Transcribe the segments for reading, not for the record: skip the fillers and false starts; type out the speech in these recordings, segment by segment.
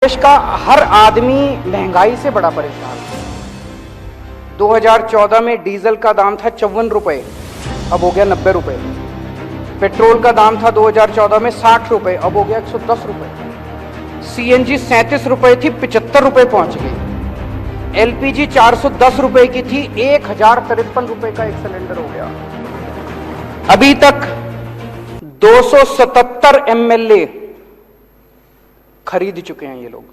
देश का हर आदमी महंगाई से बड़ा परेशान है। 2014 में डीजल का दाम था 54 रुपए, अब हो गया 90 रुपए। पेट्रोल का दाम था 2014 में 60 रुपए, अब हो गया 110 रुपए। सीएनजी 37 रुपए थी, 75 रुपए पहुंच गई। एलपीजी 410 रुपए की थी, 1053 रुपए का एक सिलेंडर हो गया। अभी तक 277 एमएलए खरीद चुके हैं ये लोग।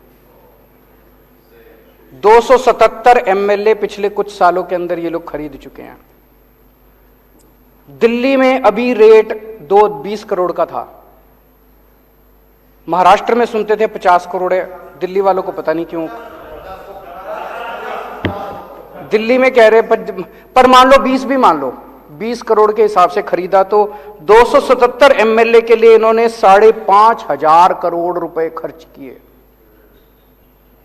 277 एमएलए पिछले कुछ सालों के अंदर ये लोग खरीद चुके हैं। दिल्ली में अभी रेट 20 करोड़ का था। महाराष्ट्र में सुनते थे 50 करोड़ है। दिल्ली वालों को पता नहीं क्यों दिल्ली में कह रहे, पर मान लो 20 भी मान लो, 20 करोड़ के हिसाब से खरीदा तो 277 एमएलए के लिए इन्होंने 5,500 करोड़ रुपए खर्च किए,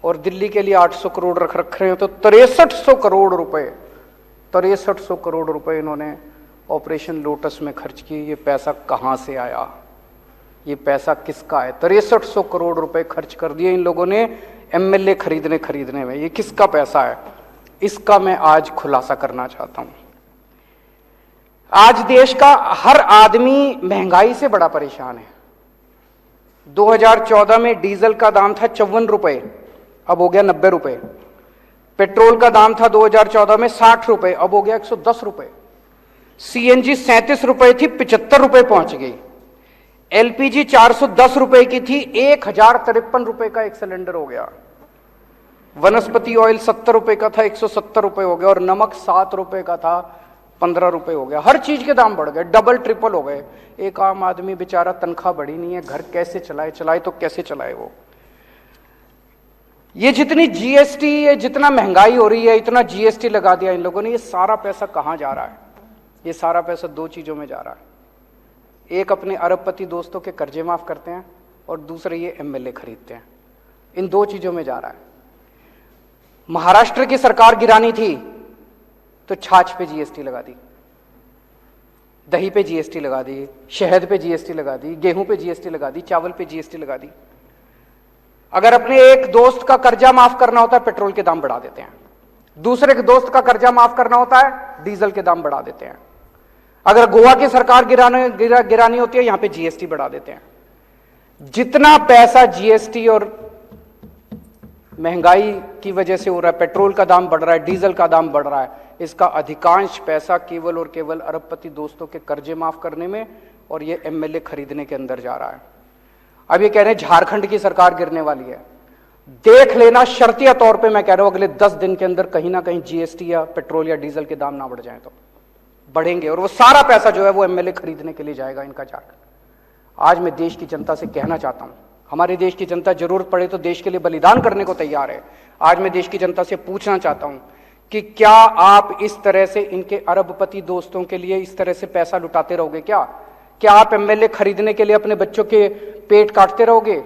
और दिल्ली के लिए 800 करोड़ रख रहे हैं, तो 6300 करोड़ रुपए 6300 करोड़ रुपए इन्होंने ऑपरेशन लोटस में खर्च किए। ये पैसा कहां से आया? ये पैसा किसका है? 6300 करोड़ रुपए खर्च कर दिए इन लोगों ने एमएलए खरीदने में। ये किसका पैसा है? इसका मैं आज खुलासा करना चाहता हूं। आज देश का हर आदमी महंगाई से बड़ा परेशान है। 2014 में डीजल का दाम था 54 रुपए, अब हो गया 90 रुपए। पेट्रोल का दाम था 2014 में 60 रुपए, अब हो गया 110 रुपए। सीएनजी 37 रुपए थी, 75 रुपए पहुंच गई। एलपीजी 410 रुपए की थी, 1053 रुपए का एक सिलेंडर हो गया। वनस्पति ऑयल 70 रुपए का था, 170 रुपए हो गया। और नमक 7 रुपए का था, 15 रुपए हो गया। हर चीज के दाम बढ़ गए, डबल ट्रिपल हो गए। एक आम आदमी बेचारा, तनख्वाह बढ़ी नहीं है, घर कैसे चलाए तो कैसे चलाए वो? ये जितनी जीएसटी, ये जितना महंगाई हो रही है, इतना जीएसटी लगा दिया इन लोगों ने। ये सारा पैसा कहां जा रहा है? ये सारा पैसा दो चीजों में जा रहा है। एक, अपने अरबपति दोस्तों के कर्जे माफ करते हैं, और दूसरे ये एमएलए खरीदते हैं। इन दो चीजों में जा रहा है। महाराष्ट्र की सरकार गिरानी थी तो छाछ पे जीएसटी लगा दी, दही पे जीएसटी लगा दी, शहद पे जीएसटी लगा दी, गेहूं पे जीएसटी लगा दी, चावल पे जीएसटी लगा दी। अगर अपने एक दोस्त का कर्जा माफ करना होता है, पेट्रोल के दाम बढ़ा देते हैं। दूसरे के दोस्त का कर्जा माफ करना होता है, डीजल के दाम बढ़ा देते हैं। अगर गोवा की सरकार गिरानी होती है, यहां पे जीएसटी बढ़ा देते हैं। जितना पैसा जीएसटी और महंगाई की वजह से हो रहा है, पेट्रोल का दाम बढ़ रहा है, डीजल का दाम बढ़ रहा है, इसका अधिकांश पैसा केवल और केवल अरबपति दोस्तों के कर्जे माफ करने में और ये एमएलए खरीदने के अंदर जा रहा है। अब ये कह रहे हैं झारखंड की सरकार गिरने वाली है। देख लेना, शर्तिया तौर पे मैं कह रहा हूं, अगले 10 दिन के अंदर कहीं ना कहीं जीएसटी या पेट्रोल या डीजल के दाम ना बढ़ जाए तो बढ़ेंगे, और वो सारा पैसा जो है वो एमएलए खरीदने के लिए जाएगा इनका झारखंड। आज मैं देश की जनता से कहना चाहता हूं, हमारी देश की जनता जरूरत पड़े तो देश के लिए बलिदान करने को तैयार है। आज मैं देश की जनता से पूछना चाहता हूं कि क्या आप इस तरह से इनके अरबपति दोस्तों के लिए इस तरह से पैसा लुटाते रहोगे? क्या आप एमएलए खरीदने के लिए अपने बच्चों के पेट काटते रहोगे?